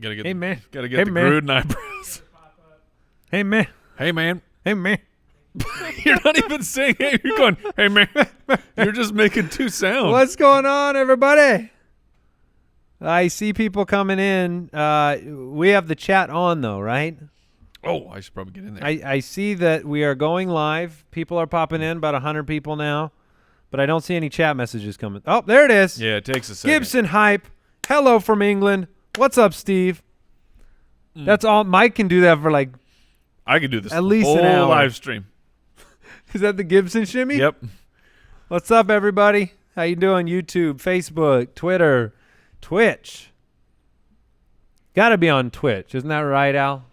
Gotta get Hey, man. Gotta get Hey, the man. Gruden eyebrows. Hey, man. Hey, man. Hey, man. You're not even saying hey. You're going, hey, man. You're just making two sounds. What's going on, everybody? I see people coming in. We have the chat on, though, right? Oh, I should probably get in there. I see that we are going live. People are popping in, about 100 people now. But I don't see any chat messages coming. Oh, there it is. Yeah, it takes a second. Gibson hype. Hello from England. What's up, Steve? That's all. Mike can do that for like I could do this at least whole an hour. live stream. Is that the Gibson shimmy? Yep. What's up, everybody? How you doing? YouTube, Facebook, Twitter, Twitch. Got to be on Twitch. Isn't that right, Al?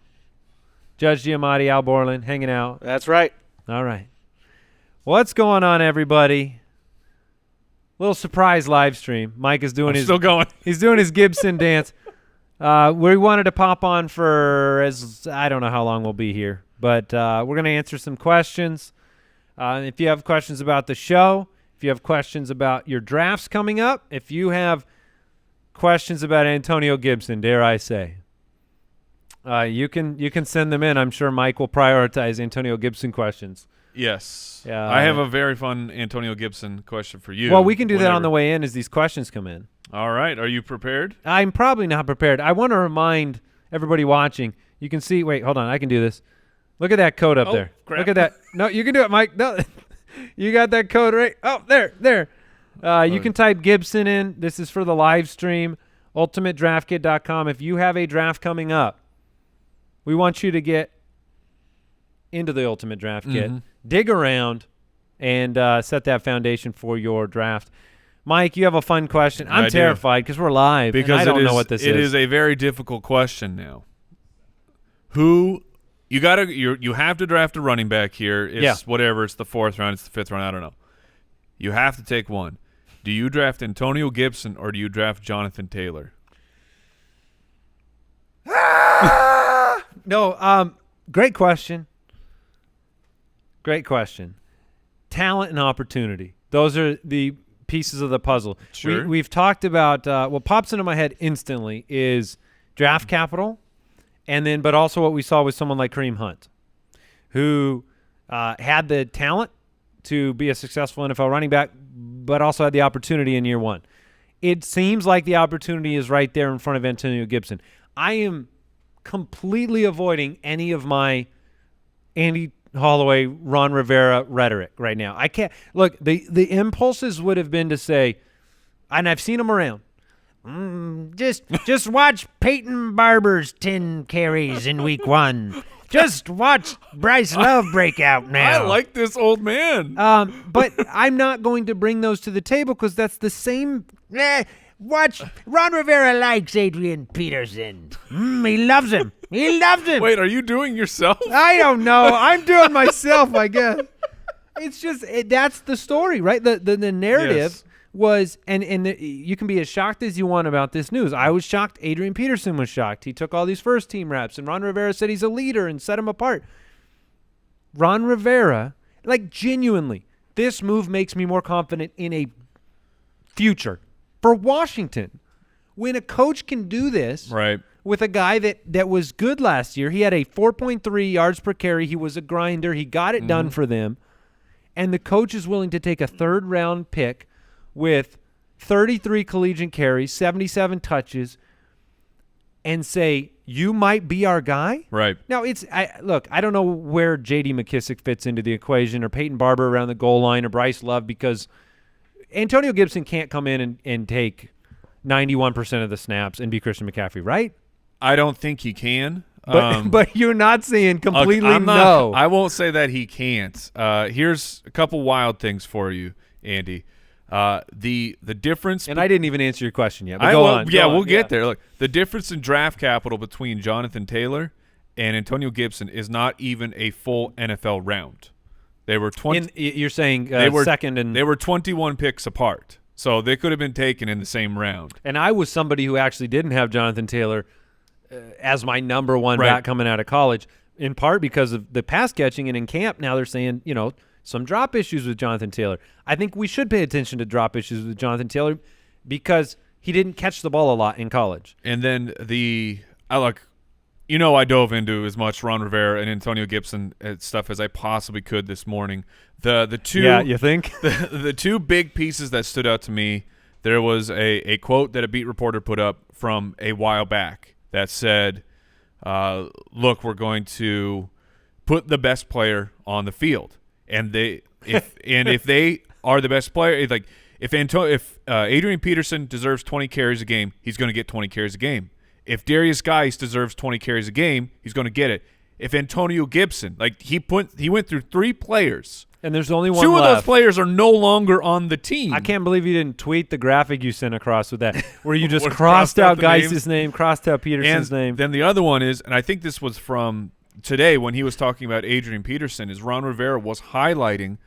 Judge Giamatti, Al Borland, hanging out. That's right. All right. What's going on, everybody? Little surprise live stream. Mike is doing Still going. He's doing his Gibson dance. We wanted to pop on for I don't know how long we'll be here, but we're going to answer some questions. If you have questions about the show, if you have questions about your drafts coming up, if you have questions about Antonio Gibson, dare I say, you can send them in. I'm sure Mike will prioritize Antonio Gibson questions. Yes. Yeah. I have a very fun Antonio Gibson question for you. Well, we can do that on the way in as these questions come in. All right. Are you prepared? I'm probably not prepared. I want to remind everybody watching. You can see. Wait, hold on. I can do this. Look at that code up there. Crap. Look at that. No, you can do it, Mike. No, you got that code right. Oh, there. You can type Gibson in. This is for the live stream. UltimateDraftKit.com. If you have a draft coming up, we want you to get into the Ultimate Draft Kit, dig around, and set that foundation for your draft. Mike, you have a fun question. I'm terrified because we're live, because and I don't know what this is. It is a very difficult question now. Who you have to draft a running back here. It's whatever. It's the 4th round. It's the 5th round. I don't know. You have to take one. Do you draft Antonio Gibson or do you draft Jonathan Taylor? No, great question. Great question. Talent and opportunity. Those are the pieces of the puzzle. Sure. We've talked about what pops into my head instantly is draft capital, and then but also what we saw with someone like Kareem Hunt, who had the talent to be a successful NFL running back, but also had the opportunity in year one. It seems like the opportunity is right there in front of Antonio Gibson. I am completely avoiding any of my Andy Holloway, Ron Rivera rhetoric right now. I can't look. The impulses would have been to say, and I've seen them around. Just watch Peyton Barber's 10 carries in week 1. Just watch Bryce Love break out now. I like this old man. But I'm not going to bring those to the table because that's the same. Watch Ron Rivera likes Adrian Peterson. He loves him. He loves him. Wait, are you doing yourself? I don't know. I'm doing myself, I guess. It's just that's the story, right? The narrative was, and you can be as shocked as you want about this news. I was shocked. Adrian Peterson was shocked. He took all these first team reps, and Ron Rivera said he's a leader and set him apart. Ron Rivera, like genuinely, this move makes me more confident in a future for Washington. When a coach can do this, right, with a guy that was good last year. He had a 4.3 yards per carry. He was a grinder. He got it done for them. And the coach is willing to take a 3rd-round pick with 33 collegiate carries, 77 touches, and say, you might be our guy? Right. Now, look, I don't know where J.D. McKissick fits into the equation or Peyton Barber around the goal line or Bryce Love because Antonio Gibson can't come in and take 91% of the snaps and be Christian McCaffrey, right? I don't think he can. But you're not saying completely no. I won't say that he can't. Here's a couple wild things for you, Andy. The difference, and I didn't even answer your question yet. But go on. Yeah, we'll get there. Look, the difference in draft capital between Jonathan Taylor and Antonio Gibson is not even a full NFL round. They were 20. You're saying second, and they were 21 picks apart, so they could have been taken in the same round. And I was somebody who actually didn't have Jonathan Taylor as my number one back coming out of college, in part because of the pass catching, and in camp now they're saying some drop issues with Jonathan Taylor. I think we should pay attention to drop issues with Jonathan Taylor because he didn't catch the ball a lot in college. And then the I dove into as much Ron Rivera and Antonio Gibson stuff as I possibly could this morning. The two, Yeah, you think? the two big pieces that stood out to me, there was a quote that a beat reporter put up from a while back that said, look, we're going to put the best player on the field. And if they are the best player, like if Adrian Peterson deserves 20 carries a game, he's going to get 20 carries a game. If Darius Geis deserves 20 carries a game, he's going to get it. If Antonio Gibson, like he went through 3 players, and there's only one two left. of those players are no longer on the team. I can't believe you didn't tweet the graphic you sent across with that, where you just Where crossed out the Geis' name, crossed out Peterson's and name. Then the other one is, and I think this was from today when he was talking about Adrian Peterson, is Ron Rivera was highlighting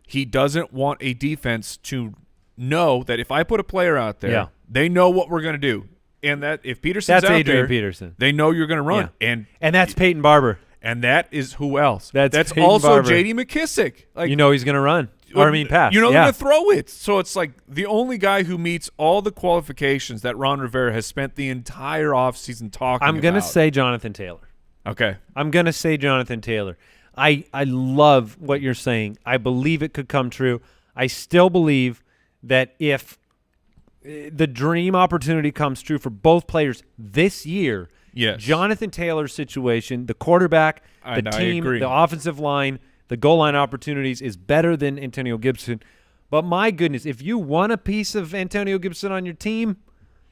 he doesn't want a defense to know that if I put a player out there, they know what we're going to do. And that if Peterson's that's out Adrian there, Peterson. They know you're going to run. Yeah. And that's Peyton Barber. And that is who else? That's Peyton also Barber. J.D. McKissick. Like, he's going to run. Or, pass. They're going to throw it. So it's like the only guy who meets all the qualifications that Ron Rivera has spent the entire offseason talking about. I'm going to say Jonathan Taylor. Okay. I'm going to say Jonathan Taylor. I love what you're saying. I believe it could come true. I still believe that if the dream opportunity comes true for both players this year, Jonathan Taylor's situation, the quarterback, the team, the offensive line, the goal line opportunities is better than Antonio Gibson. But my goodness, if you want a piece of Antonio Gibson on your team,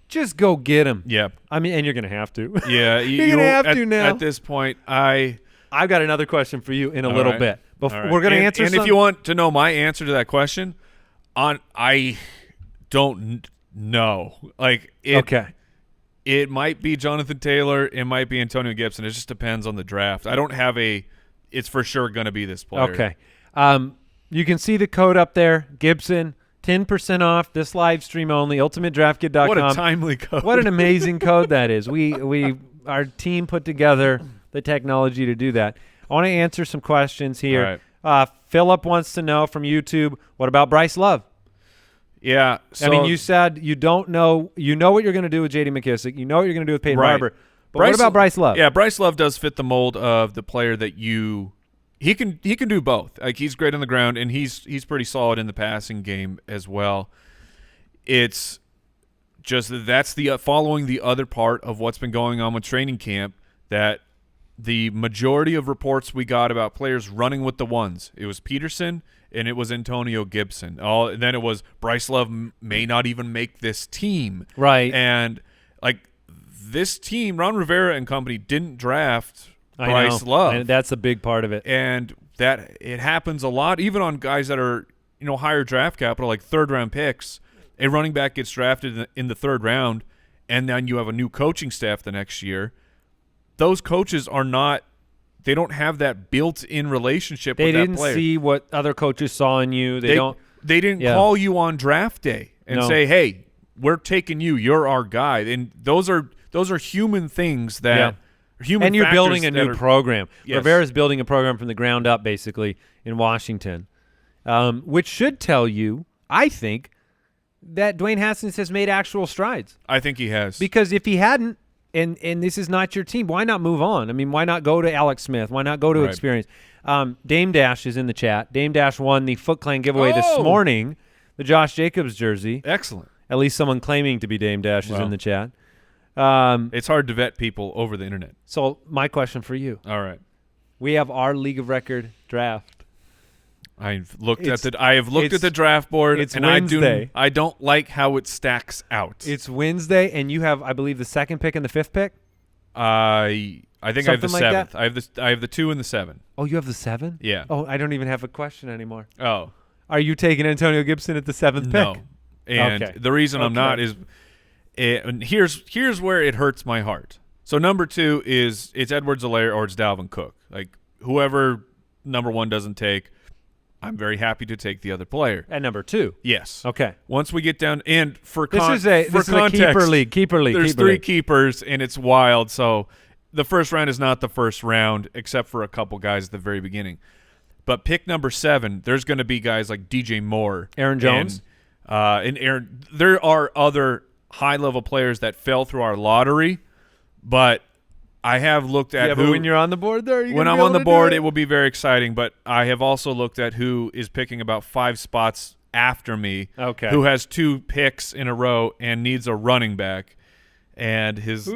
just go get him. Yep. I mean, and you're going to have to. Yeah. you're going to have to now. At this point, I've got another question for you in a little bit. Right. We're going to answer and if you want to know my answer to that question, I don't know. Like, it might be Jonathan Taylor. It might be Antonio Gibson. It just depends on the draft. I don't have it's for sure going to be this player. Okay. You can see the code up there. Gibson, 10% off this live stream only, ultimatedraftkit.com. What a timely code. What an amazing code that is. Our team put together the technology to do that. I want to answer some questions here. All right. Philip wants to know from YouTube, what about Bryce Love? Yeah. So, I mean, you said you don't know. You know what you're going to do with J.D. McKissick. You know what you're going to do with Peyton Barber. But what about Bryce Love? Yeah, Bryce Love does fit the mold of the player that he can do both. Like, he's great on the ground, and he's pretty solid in the passing game as well. It's just that's the following the other part of what's been going on with training camp, that the majority of reports we got about players running with the ones, it was Peterson and it was Antonio Gibson. And then it was Bryce Love may not even make this team. Right. And like this team, Ron Rivera and company didn't draft Bryce Love. And that's a big part of it. And that it happens a lot, even on guys that are, higher draft capital, like third-round picks. A running back gets drafted in the third round, and then you have a new coaching staff the next year. Those coaches they don't have that built-in relationship with that player. They didn't see what other coaches saw in you. They didn't call you on draft day and say, "Hey, we're taking you. You're our guy." And those are human things that human. And you're building a new program. Yes. Rivera's building a program from the ground up, basically in Washington, which should tell you, I think, that Dwayne Haskins has made actual strides. I think he has. Because if he hadn't, and this is not your team, why not move on? I mean, why not go to Alex Smith? Why not go to experience? Dame Dash is in the chat. Dame Dash won the Foot Clan giveaway this morning, the Josh Jacobs jersey. Excellent. At least someone claiming to be Dame Dash is in the chat. It's hard to vet people over the internet. So my question for you. All right. We have our League of Record draft. I have looked at the draft board, it's and Wednesday. I don't like how it stacks out. It's Wednesday, and you have, I believe, the second pick and the fifth pick. I think I have the Something like seventh. I have the 2 and the 7. Oh, you have the 7? Yeah. Oh, I don't even have a question anymore. Oh, are you taking Antonio Gibson at the 7th pick? no. And Okay. the reason I'm not is, and here's where it hurts my heart. So number 2 is it's Edwards-Helaire or it's Dalvin Cook. Like whoever number 1 doesn't take, I'm very happy to take the other player. At number 2? Yes. Okay. Once we get down, and for This is a context, keeper league. There's 3 keepers, and it's wild. So the first round is not the first round, except for a couple guys at the very beginning. But pick number 7, there's going to be guys like DJ Moore, Aaron Jones, and Aaron. There are other high-level players that fell through our lottery but I have looked at but when you're on the board there, when I'm on the board, it will be very exciting. But I have also looked at who is picking about 5 spots after me, who has 2 picks in a row and needs a running back. And his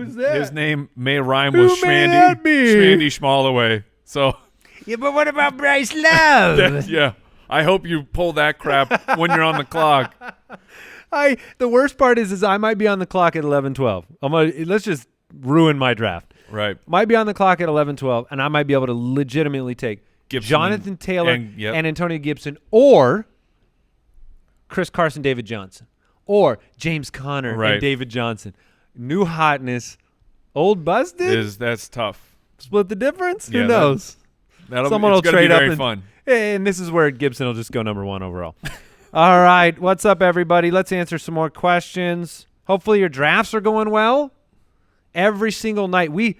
name may rhyme with Schmandy Schmallaway. So yeah, but what about Bryce Love? Yeah, I hope you pull that crap when you're on the clock. The worst part is I might be on the clock at 11:12. Let's just ruin my draft. Right. Might be on the clock at 11:12, and I might be able to legitimately take Gibson Jonathan Taylor and Antonio Gibson, or Chris Carson, David Johnson, or James Conner and David Johnson. New hotness, old busted. That's tough. Split the difference. Who knows? Someone will trade up. Very fun. And this is where Gibson will just go number 1 overall. All right, what's up, everybody? Let's answer some more questions. Hopefully, your drafts are going well. Every single night, we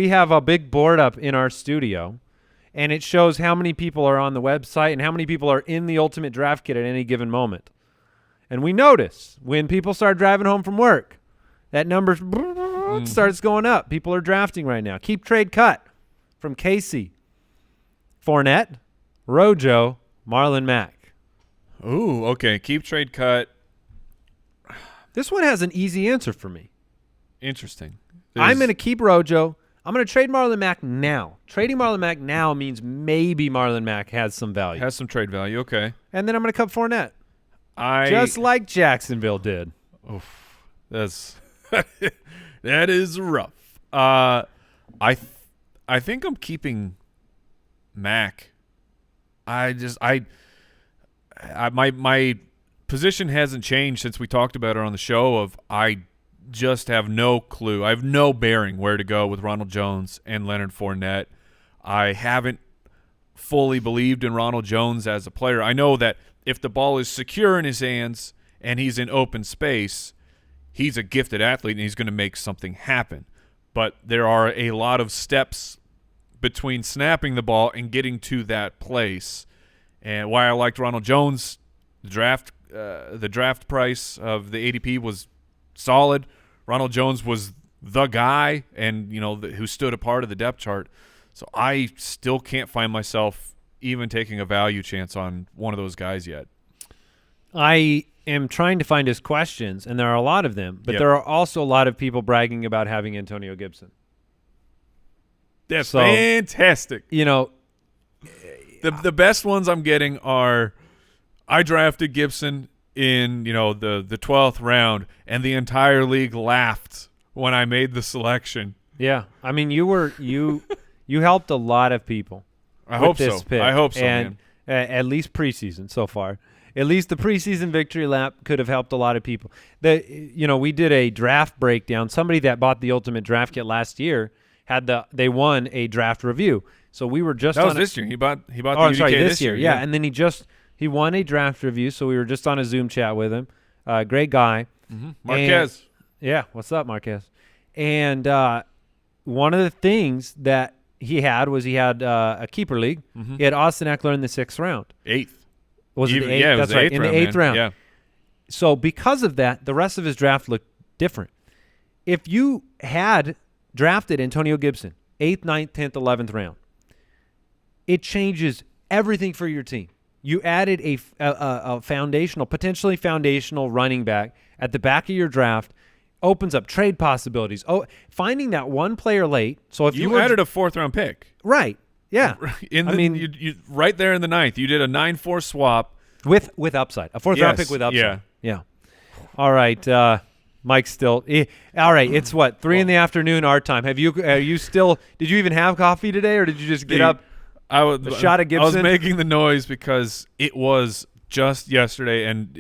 have a big board up in our studio, and it shows how many people are on the website and how many people are in the Ultimate Draft Kit at any given moment. And we notice when people start driving home from work, that number starts going up. People are drafting right now. Keep Trade Cut from Casey, Fournette, Rojo, Marlon Mack. Ooh, okay. Keep Trade Cut. This one has an easy answer for me. Interesting. I'm going to keep Rojo. I'm going to trade Marlon Mack now. Trading Marlon Mack now means maybe Marlon Mack has some value. Has some trade value, okay. And then I'm going to cut Fournette. Just like Jacksonville did. Oof, that's that is rough. I think I'm keeping Mack. My position hasn't changed since we talked about it on the show. I just have no clue. I have no bearing where to go with Ronald Jones and Leonard Fournette. I haven't fully believed in Ronald Jones as a player. I know that if the ball is secure in his hands and he's in open space, he's a gifted athlete and he's going to make something happen. But there are a lot of steps between snapping the ball and getting to that place. And why I liked Ronald Jones, the draft price of the ADP was solid. Ronald Jones was the guy, and who stood apart of the depth chart. So I still can't find myself even taking a value chance on one of those guys yet. I am trying to find his questions, and there are a lot of them, but there are also a lot of people bragging about having Antonio Gibson. That's fantastic. The best ones I'm getting are I drafted Gibson in the 12th round, and the entire league laughed when I made the selection. Yeah, I mean you helped a lot of people. I hope so. Pick. I hope so, and man. At least preseason so far. At least the preseason victory lap could have helped a lot of people. We did a draft breakdown. Somebody that bought the Ultimate Draft Kit last year they won a draft review. So we were just this year. He bought the UDK this year. Yeah, and then he won a draft review. So we were just on a Zoom chat with him. Great guy. Mm-hmm. Marquez. What's up, Marquez? And one of the things that he had a keeper league. Mm-hmm. He had Austin Eckler in the 6th round. 8th. Was it the 8th? Yeah, That's right, in the 8th round. Yeah. So because of that, the rest of his draft looked different. If you had drafted Antonio Gibson, 8th, 9th, 10th, 11th round, it changes everything for your team. You added a potentially foundational running back at the back of your draft, opens up trade possibilities. Oh, finding that one player late. So if you added a 4th round pick, right? Yeah, you right there in the 9th, you did a 9-4 swap with upside, a 4th round pick with upside. Yeah. All right, Mike's still. All right, it's what 3 in the afternoon our time. Are you still? Did you even have coffee today, or did you just get up? A shot of Gibson. I was making the noise because it was just yesterday, and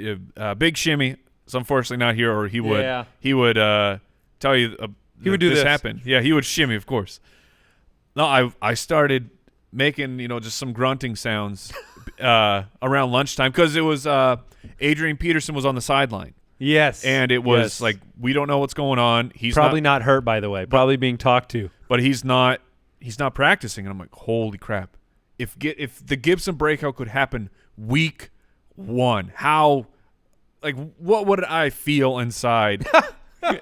Big Shimmy is unfortunately not here, or he would tell you he would do this happened. Yeah, he would shimmy, of course. No, I started making just some grunting sounds around lunchtime because it was Adrian Peterson was on the sideline. Yes, and it was like we don't know what's going on. He's probably not hurt, by the way. Probably being talked to, but he's not practicing. And I'm like, holy crap! If the Gibson breakout could happen week 1, what would I feel inside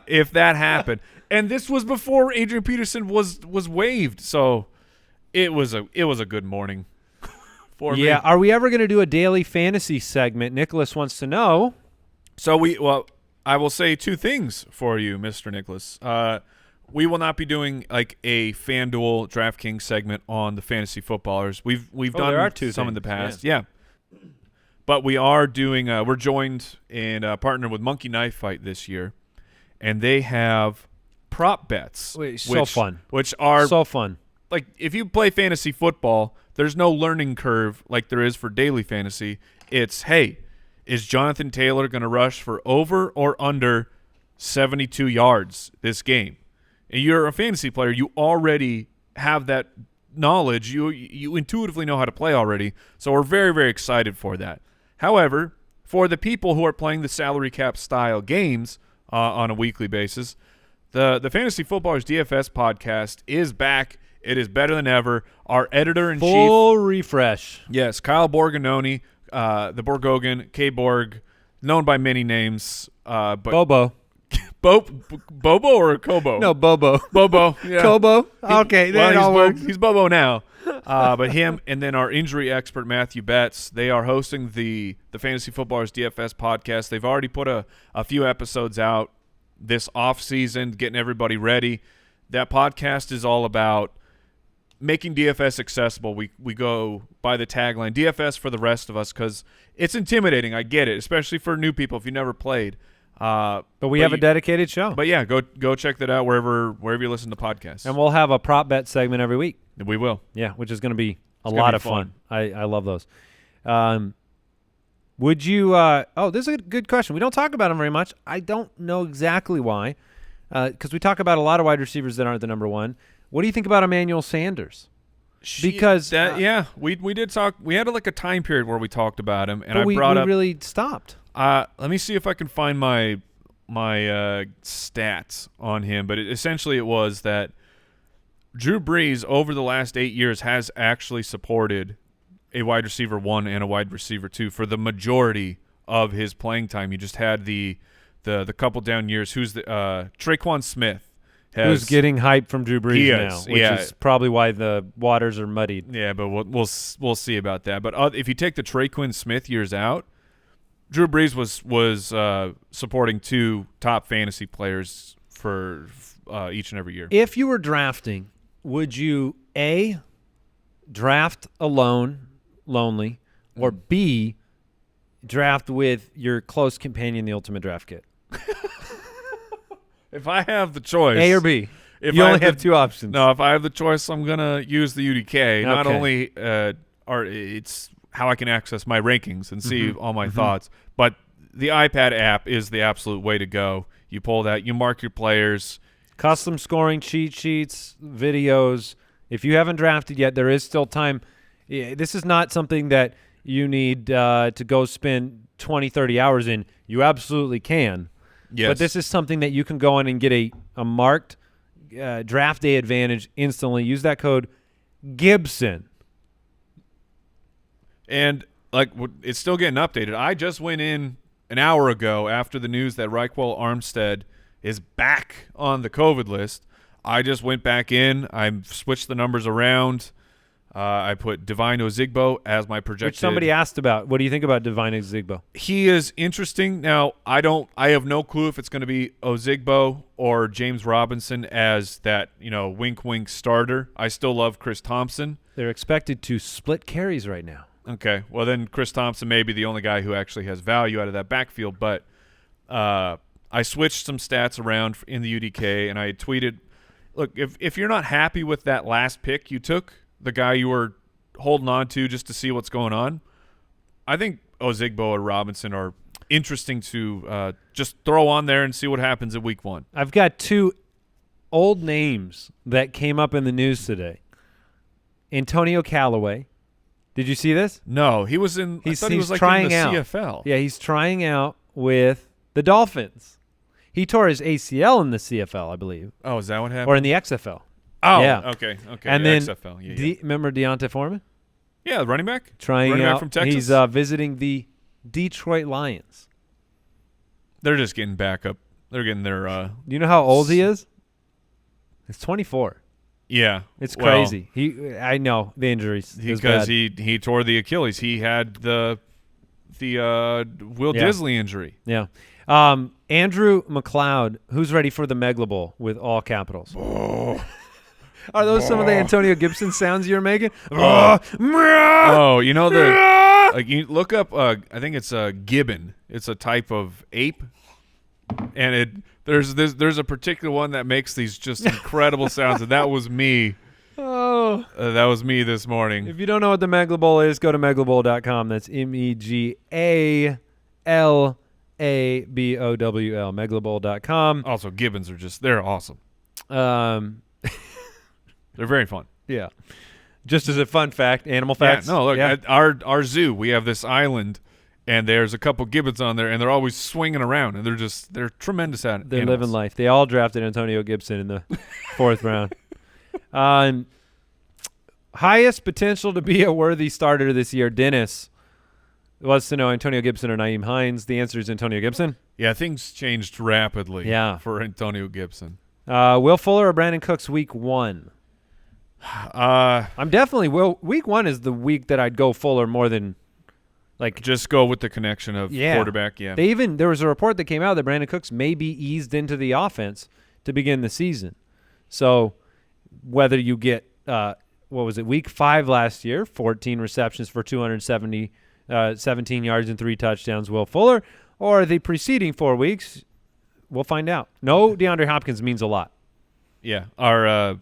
if that happened. And this was before Adrian Peterson was waived, so it was a good morning for me. Yeah, are we ever going to do a daily fantasy segment? Nicholas wants to know. So I will say two things for you, Mr. Nicholas. We will not be doing like a FanDuel DraftKings segment on the fantasy footballers. We've done there are two some things. in the past. Yeah. But we are doing we're joined and partnered with Monkey Knife Fight this year, and they have prop bets. So fun. Which are so fun. Like if you play fantasy football, there's no learning curve like there is for daily fantasy. It's, hey, is Jonathan Taylor going to rush for over or under 72 yards this game? And you're a fantasy player. You already have that knowledge. You intuitively know how to play already. So we're very, very excited for that. However, for the people who are playing the salary cap style games on a weekly basis, the Fantasy Footballers DFS podcast is back. It is better than ever. Our editor-in-chief. Full refresh. Yes, Kyle Borgononi, the Borgogan, K-Borg, known by many names. But Bobo. Bobo or Kobo? No, Bobo. Bobo. Yeah. Kobo? Okay, that all works. He's Bobo now. But him and then our injury expert, Matthew Betts, they are hosting the Fantasy Footballers DFS podcast. They've already put a few episodes out this offseason, getting everybody ready. That podcast is all about making DFS accessible. We go by the tagline, DFS for the rest of us, because it's intimidating. I get it, especially for new people if you never played. But we have a dedicated show. But yeah, go check that out wherever you listen to podcasts. And we'll have a prop bet segment every week. We will. Yeah, which is going to be a lot of fun. I love those. Would you this is a good question. We don't talk about them very much. I don't know exactly why, because we talk about a lot of wide receivers that aren't the number one. What do you think about Emmanuel Sanders? Because we did talk. We had like a time period where we talked about him, and we really stopped. Let me see if I can find my stats on him. But essentially, it was that Drew Brees over the last 8 years has actually supported a wide receiver 1 and a wide receiver 2 for the majority of his playing time. You just had the couple down years. Who's the Traquan Smith? Who's getting hype from Drew Brees now, which is probably why the waters are muddied. Yeah, but we'll see about that. But if you take the Traquan Smith years out, Drew Brees was supporting 2 top fantasy players for each and every year. If you were drafting, would you A, draft lonely, or B, draft with your close companion, the Ultimate Draft Kit? If I have the choice, A or B, you only have 2 options. No, if I have the choice, I'm gonna use the UDK. Okay. Not only it's how I can access my rankings and see all my thoughts, but the iPad app is the absolute way to go. You pull that, you mark your players, custom scoring cheat sheets, videos. If you haven't drafted yet, there is still time. This is not something that you need to go spend 20, 30 hours in. You absolutely can. Yes. But this is something that you can go in and get a marked draft day advantage instantly. Use that code Gibson. And like it's still getting updated. I just went in an hour ago after the news that Raquel Armstead is back on the COVID list. I just went back in. I switched the numbers around. I put Divine Ozigbo as my projected. Which somebody asked about. What do you think about Divine Ozigbo? He is interesting. Now, I have no clue if it's going to be Ozigbo or James Robinson as that, wink wink starter. I still love Chris Thompson. They're expected to split carries right now. Okay. Well, then Chris Thompson may be the only guy who actually has value out of that backfield, but I switched some stats around in the UDK and I tweeted, look, if you're not happy with that last pick you took, the guy you were holding on to just to see what's going on, I think Ozigbo or Robinson are interesting to just throw on there and see what happens at week 1. I've got 2 old names that came up in the news today. Antonio Callaway. Did you see this? No, he was in. He's like trying in the out. CFL. Yeah, he's trying out with the Dolphins. He tore his ACL in the CFL, I believe. Oh, is that what happened? Or in the XFL. Oh, yeah. Okay. And then XFL. Yeah. Remember Deontay Foreman? Yeah, the running back. Running out out from Texas. He's visiting the Detroit Lions. They're just getting backup They're getting their. Do you know how old he is? He's 24. Yeah, it's crazy. I know the injuries because he tore the Achilles. He had the Will Disley injury. Yeah. Andrew McLeod, who's ready for the Megla Bowl with all capitals? Oh. Are those some of the Antonio Gibson sounds you're making? Oh, you know like you look up. I think it's a gibbon. It's a type of ape, and there's a particular one that makes these just incredible sounds, and that was me. Oh, that was me this morning. If you don't know what the Megla Bowl is, go to meglabowl.com. That's MEGALABOWL, meglabowl.com. Also, gibbons they're awesome. They're very fun. Yeah. Just as a fun fact, animal facts. Yeah, no, look, at our zoo, we have this island, and there's a couple gibbons on there, and they're always swinging around, and they're tremendous at it. They're living life. They all drafted Antonio Gibson in the 4th round. Highest potential to be a worthy starter this year, Dennis wants to know Antonio Gibson or Nyheim Hines. The answer is Antonio Gibson. Yeah, things changed rapidly for Antonio Gibson. Will Fuller or Brandon Cooks week 1? I'm definitely week 1 is the week that I'd go Fuller more than just go with the connection of quarterback. Yeah. There was a report that came out that Brandon Cooks may be eased into the offense to begin the season. So whether you get what was it, week 5 last year, 14 receptions for 217 yards and 3 touchdowns, Will Fuller, or the preceding 4 weeks, we'll find out. No, DeAndre Hopkins means a lot. Yeah, our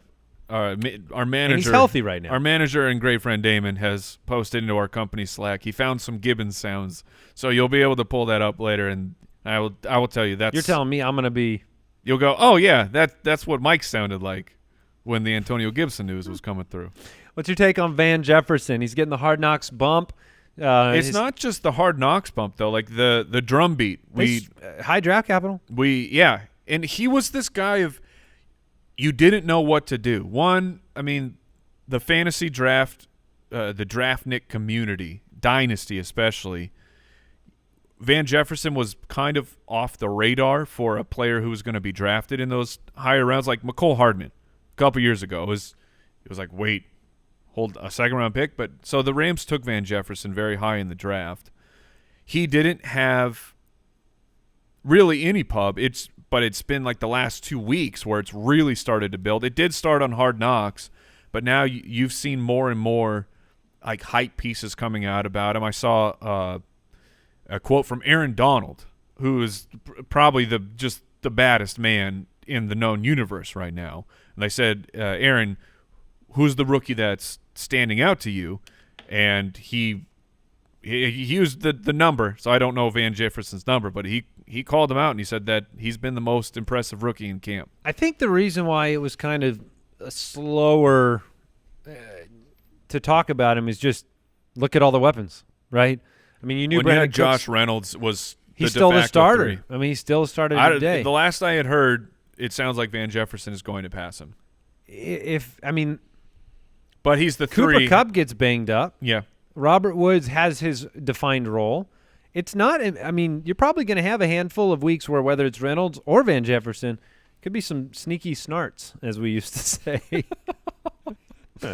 manager, and he's healthy right now. Our manager and great friend Damon has posted into our company Slack. He found some Gibbons sounds, so you'll be able to pull that up later, and I will tell you that's. You're telling me I'm going to be. You'll go, oh yeah, that's what Mike sounded like when the Antonio Gibson news was coming through. What's your take on Van Jefferson? He's getting the Hard Knocks bump. It's not just the Hard Knocks bump though, like the drum beat. High draft capital. And he was this guy of you didn't know what to do. One, I mean, the fantasy draft, the draftnik community, dynasty especially. Van Jefferson was kind of off the radar for a player who was going to be drafted in those higher rounds, like McCole Hardman a couple years ago. It was like, wait, hold a 2nd-round pick. But so the Rams took Van Jefferson very high in the draft. He didn't have really any pub. But it's been like the last 2 weeks where it's really started to build. It did start on Hard Knocks, but now you've seen more and more like hype pieces coming out about him. I saw a quote from Aaron Donald, who is probably the baddest man in the known universe right now. And they said, Aaron, who's the rookie that's standing out to you? And he used the number, so I don't know Van Jefferson's number, but he called him out and he said that he's been the most impressive rookie in camp. I think the reason why it was kind of slower to talk about him is just look at all the weapons, right? I mean, you knew Brandon Josh Reynolds was he's still the starter. 3. I mean, he still started today. The last I had heard, it sounds like Van Jefferson is going to pass him. But he's the Cooper 3. Kupp gets banged up. Yeah. Robert Woods has his defined role. It's not – I mean, you're probably going to have a handful of weeks where whether it's Reynolds or Van Jefferson, could be some sneaky snarts, as we used to say.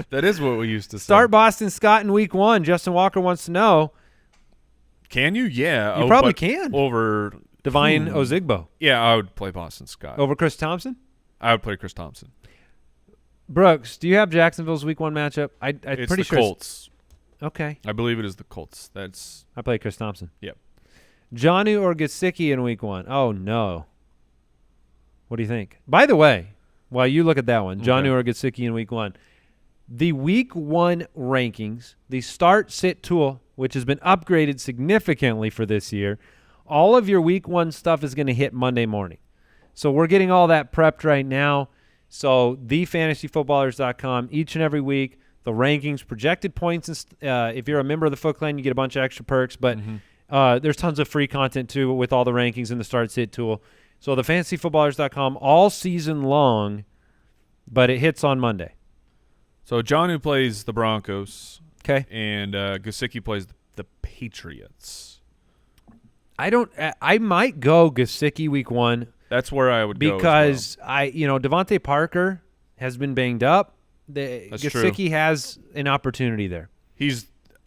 That is what we used to say. Start Boston Scott in week 1. Justin Walker wants to know. Can you? Yeah. You probably can. Over Divine Ozigbo. Yeah, I would play Boston Scott. Over Chris Thompson? I would play Chris Thompson. Brooks, do you have Jacksonville's week 1 matchup? I'm it's pretty the sure Colts. Okay. I believe it is the Colts. I play Chris Thompson. Yep. Jonnu or Gesicki in week 1? Oh, no. What do you think? By the way, while you look at that one, Jonnu or Gesicki in week 1, the week 1 rankings, the start-sit tool, which has been upgraded significantly for this year, all of your week 1 stuff is going to hit Monday morning. So we're getting all that prepped right now. So thefantasyfootballers.com, each and every week, the rankings, projected points. If you're a member of the Foot Clan, you get a bunch of extra perks. But there's tons of free content, too, with all the rankings in the start-sit tool. So thefantasyfootballers.com all season long, but it hits on Monday. So Jonnu plays the Broncos. Okay. And Gesicki plays the Patriots. I might go Gesicki week 1. That's where I would go because Devontae Parker has been banged up. Gesicki has an opportunity there.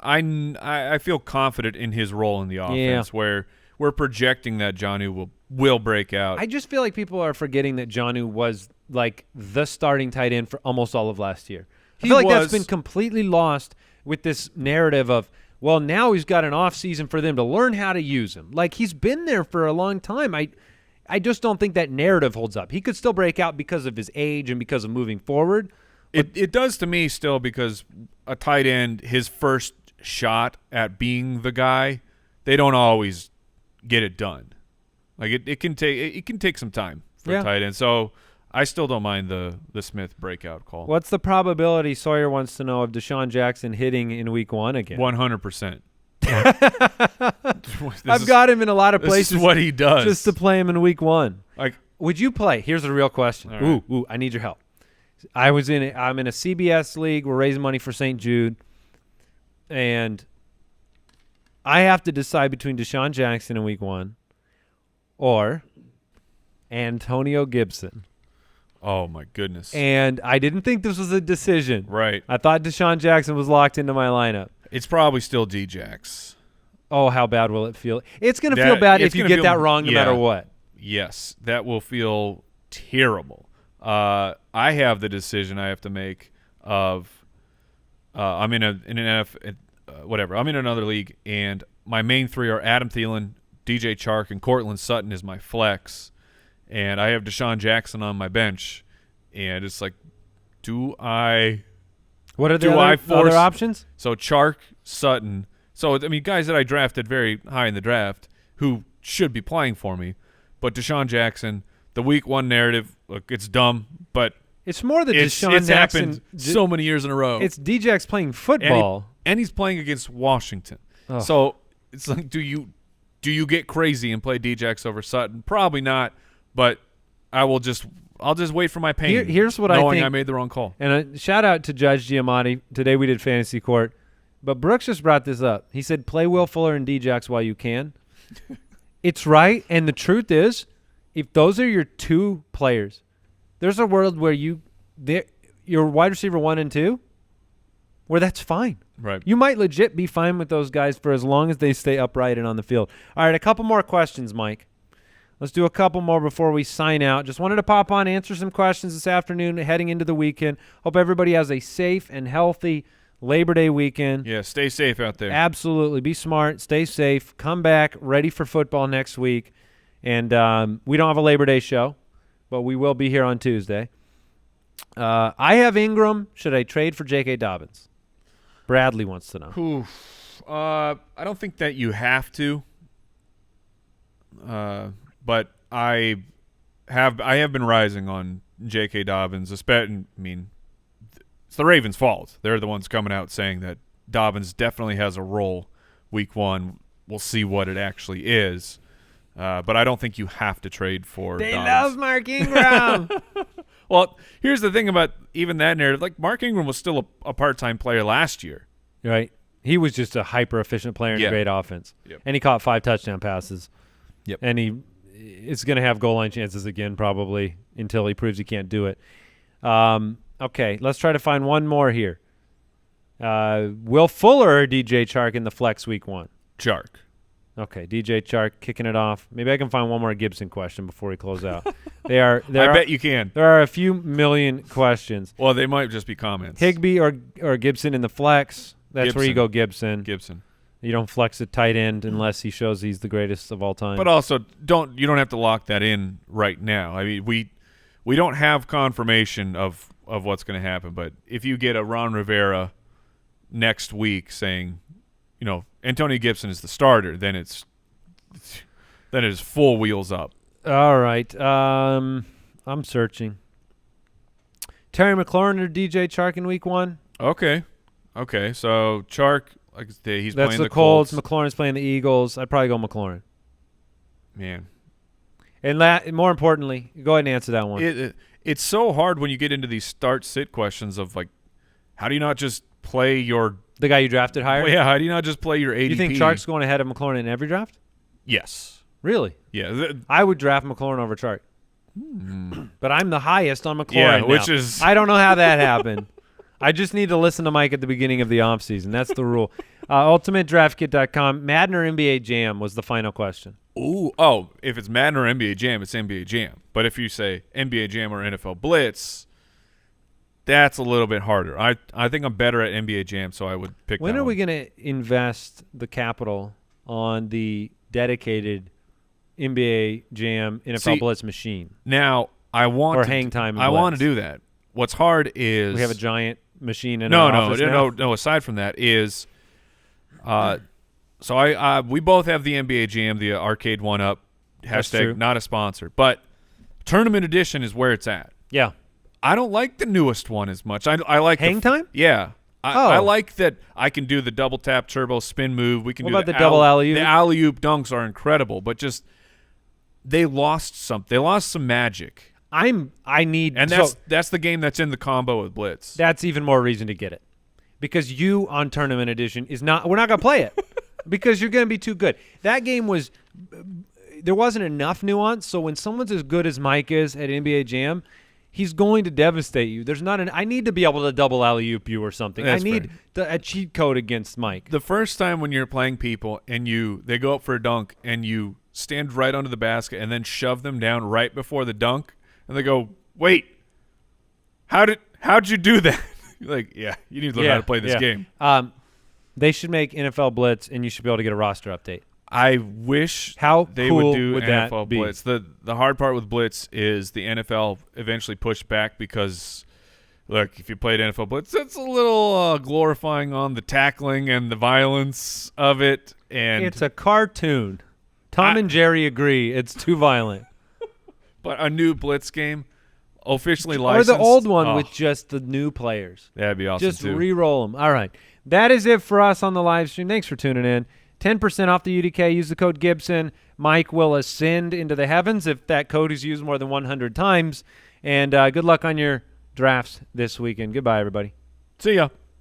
I feel confident in his role in the offense where we're projecting that Jonnu will break out. I just feel like people are forgetting that Jonnu was like the starting tight end for almost all of last year. I feel like that's been completely lost with this narrative of, well, now he's got an off season for them to learn how to use him. Like, he's been there for a long time. I just don't think that narrative holds up. He could still break out because of his age and because of moving forward. It does to me still, because a tight end, his first shot at being the guy, they don't always get it done. Like it can take some time for a tight end. So I still don't mind the Smith breakout call. What's the probability, Sawyer wants to know, of Deshaun Jackson hitting in week 1 again? 100%. I've got him in a lot of places. This is what he does. Just to play him in week 1. Like, would you play? Here's a real question. Right. Ooh, I need your help. I'm in a CBS league. We're raising money for St. Jude. And I have to decide between Deshaun Jackson in week 1 or Antonio Gibson. Oh, my goodness. And I didn't think this was a decision. Right. I thought Deshaun Jackson was locked into my lineup. It's probably still D-Jax. Oh, how bad will it feel? It's going to feel bad if you get that wrong no matter what. Yes, that will feel terrible. I have the decision I have to make of I'm in I'm in another league, and my main 3 are Adam Thielen, DJ Chark, and Cortland Sutton is my flex. And I have Deshaun Jackson on my bench, and it's like, what are the other options? So Chark, Sutton. So, I mean, guys that I drafted very high in the draft who should be playing for me. But Deshaun Jackson, the week 1 narrative, look, it's dumb, but it's more than Deshaun it's Jackson. Happened so many years in a row. It's D-Jax playing football. And he's playing against Washington. Oh. So it's like, do you get crazy and play D-Jax over Sutton? Probably not, but I'll just wait for my pain. Here's what knowing I think. I made the wrong call. And a shout out to Judge Giamatti. Today we did fantasy court, but Brooks just brought this up. He said, play Will Fuller and D-Jax while you can. It's right, and the truth is, if those are your 2 players, there's a world where your wide receiver 1 and 2, where that's fine. Right. You might legit be fine with those guys for as long as they stay upright and on the field. All right, a couple more questions, Mike. Let's do a couple more before we sign out. Just wanted to pop on, answer some questions this afternoon heading into the weekend. Hope everybody has a safe and healthy Labor Day weekend. Yeah, stay safe out there. Absolutely. Be smart. Stay safe. Come back ready for football next week. And we don't have a Labor Day show, but we will be here on Tuesday. I have Ingram. Should I trade for J.K. Dobbins? Bradley wants to know. I don't think that you have to. But I have been rising on J.K. Dobbins. It's the Ravens' fault. They're the ones coming out saying that Dobbins definitely has a role week 1. We'll see what it actually is. But I don't think you have to trade for Dobbins. They love Mark Ingram. Well, here's the thing about even that narrative. Like, Mark Ingram was still a part-time player last year. Right. He was just a hyper-efficient player in a great offense. Yep. And he caught 5 touchdown passes. Yep. And it's going to have goal line chances again probably until he proves he can't do it. Okay, let's try to find one more here. Will Fuller or DJ Chark in the flex week 1? Chark. Okay, DJ Chark kicking it off. Maybe I can find one more Gibson question before we close out. I bet you can. There are a few million questions. Well, they might just be comments. Higbee or Gibson in the flex. That's where you go Gibson. Gibson. You don't flex a tight end unless he shows he's the greatest of all time. But also, you don't have to lock that in right now. I mean, we don't have confirmation of what's going to happen. But if you get a Ron Rivera next week saying, Antonio Gibson is the starter, then it is full wheels up. All right. I'm searching. Terry McLaurin or DJ Chark in week 1? Okay. So Chark, he's That's playing the Colts. McLaurin's playing the Eagles. I'd probably go McLaurin. Man. And more importantly, go ahead and answer that one. It's so hard when you get into these start-sit questions of, like, how do you not just play the guy you drafted higher? Well, yeah, how do you not just play your ADP? You think Chark's going ahead of McLaurin in every draft? Yes. Really? Yeah. I would draft McLaurin over Chark. But I'm the highest on McLaurin Yeah, now. which is- I don't know how that happened. I just need to listen to Mike at the beginning of the offseason. That's the rule. UltimateDraftKit.com. Madden or NBA Jam was the final question. Ooh, oh, if it's Madden or NBA Jam, it's NBA Jam. But if you say NBA Jam or NFL Blitz, that's a little bit harder. I think I'm better at NBA Jam, so I would pick When that are we one. going to invest the capital on the dedicated NBA Jam NFL See, Blitz machine? Now, I want Or to, hang time and I want to Blitz. do that. What's hard is We have a giant machine in no, our no, office no, now? no. Aside from that, is so we both have the NBA Jam, the arcade one up. That's true. Hashtag not a sponsor, but Tournament Edition is where it's at. Yeah. I don't like the newest one as much. I like Hang time? Yeah. I Oh. like that I can do the double tap turbo spin move. We can What do about the double alley-oop? The alley-oop dunks are incredible, but just they lost something. They lost some magic. I need And so that's the game that's in the combo with Blitz. that's even more reason to get it. Because you on Tournament Edition we're not going to play it because you're going to be too good. That game there wasn't enough nuance, so when someone's as good as Mike is at NBA Jam, he's going to devastate you. I need to be able to double alley-oop you or something. That's I need a cheat code against Mike. The first time when you're playing people and they go up for a dunk and you stand right under the basket and then shove them down right before the dunk, and they go, "Wait, how'd you do that?" You're like, yeah, you need to learn how to play this game. They should make NFL Blitz, and you should be able to get a roster update. I wish How they cool would do would that NFL be? Blitz. The hard part with Blitz is the NFL eventually pushed back because, look, if you played NFL Blitz, it's a little glorifying on the tackling and the violence of it. And It's a cartoon. Tom and Jerry agree. It's too violent. but a new Blitz game, officially Or licensed. the old one oh, with just the new players. that'd be awesome Just too. re-roll them. All right. That is it for us on the live stream. Thanks for tuning in. 10% off the UDK. Use the code Gibson. Mike will ascend into the heavens if that code is used more than 100 times. And good luck on your drafts this weekend. Goodbye, everybody. See ya.